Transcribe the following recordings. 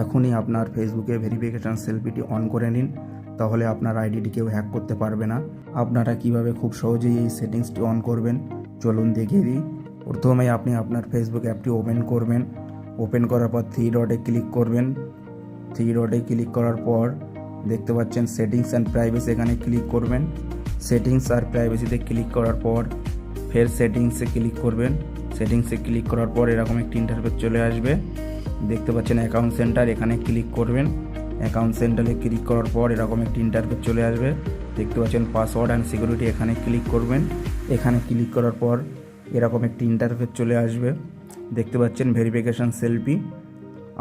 এখনই আপনার ফেসবুকে ভেরিফিকেশান সেলফিটি অন করে নিন, তাহলে আপনার আইডিটি কেউ হ্যাক করতে পারবে না। আপনারা কিভাবে খুব সহজেই এই সেটিংসটি অন করবেন চলুন দেখিয়ে দিই। প্রথমেই আপনি আপনার ফেসবুক অ্যাপটি ওপেন করবেন। ওপেন করার পর থ্রি ডটে ক্লিক করবেন। থ্রি ডটে ক্লিক করার পর দেখতে পাচ্ছেন সেটিংস অ্যান্ড প্রাইভেসি, এখানে ক্লিক করবেন। সেটিংস আর প্রাইভেসিতে ক্লিক করার পর ফের সেটিংসে ক্লিক করবেন। সেটিংসে ক্লিক করার পর এরকম একটি ইন্টারফেস চলে আসবে। দেখতে পাচ্ছেন অ্যাকাউন্ট সেন্টার, এখানে ক্লিক করবেন। অ্যাকাউন্ট সেন্টারে ক্লিক করার পর এরকম একটি ইন্টারফেস চলে আসবে। দেখতে পাচ্ছেন পাসওয়ার্ড অ্যান্ড সিকিউরিটি, এখানে ক্লিক করবেন। এখানে ক্লিক করার পর এরকম একটি ইন্টারফেস চলে আসবে। দেখতে পাচ্ছেন ভেরিফিকেশান সেলফি।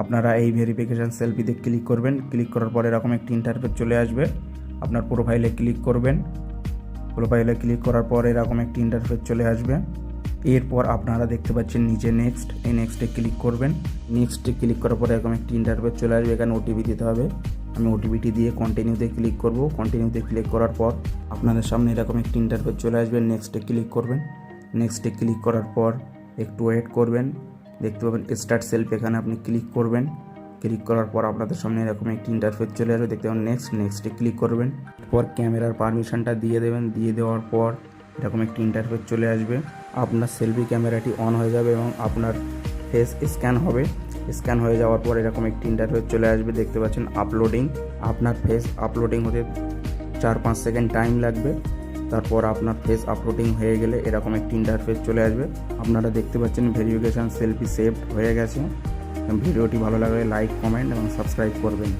আপনারা এই ভেরিফিকেশান সেলফিতে ক্লিক করবেন। ক্লিক করার পর এরকম একটি ইন্টারফেস চলে আসবে। আপনার প্রোফাইলে ক্লিক করবেন। প্রোফাইলে ক্লিক করার পর এরকম একটি ইন্টারফেস চলে আসবে। এরপর আপনারা দেখতে পাচ্ছেন নিচে নেক্সট, এই নেক্সটে ক্লিক করবেন। নেক্সটে ক্লিক করার পর এরকম একটি ইন্টারফেস চলে আসবে। এখানে ওটিপি দিতে হবে। আমি ওটিপিটি দিয়ে কন্টিনিউতে ক্লিক করব। কন্টিনিউতে ক্লিক করার পর আপনাদের সামনে এরকম একটি ইন্টারফেস চলে আসবে। নেক্সটে ক্লিক করবেন। নেক্সটে ক্লিক করার পর একটু ওয়েট করবেন। দেখতে পাবেন স্টার্ট সেলফি, এখানে আপনি ক্লিক করবেন। ক্লিক করার পর আপনাদের সামনে এরকম একটি ইন্টারফেস চলে আসবে। দেখতে পাবেন নেক্সটে ক্লিক করবেন। এরপর ক্যামেরার পারমিশনটা দিয়ে দেবেন। দিয়ে দেওয়ার পর এরকম একটি ইন্টারফেস চলে আসবে। আপনার সেলফি ক্যামেরাটি অন হয়ে যাবে এবং আপনার ফেস স্ক্যান হবে। স্ক্যান হয়ে যাওয়ার পর এরকম একটি ইন্টারফেস চলে আসবে। দেখতে পাচ্ছেন আপলোডিং। আপনার ফেস আপলোডিং হতে 4-5 সেকেন্ড টাইম লাগবে। তারপর আপনার ফেস আপলোডিং হয়ে গেলে এরকম একটি ইন্টারফেস চলে আসবে। আপনারা দেখতে পাচ্ছেন ভেরিফিকেশান সেলফি সেভড হয়ে গেছে। ভিডিওটি ভালো লাগলে লাইক, কমেন্ট এবং সাবস্ক্রাইব করবেন।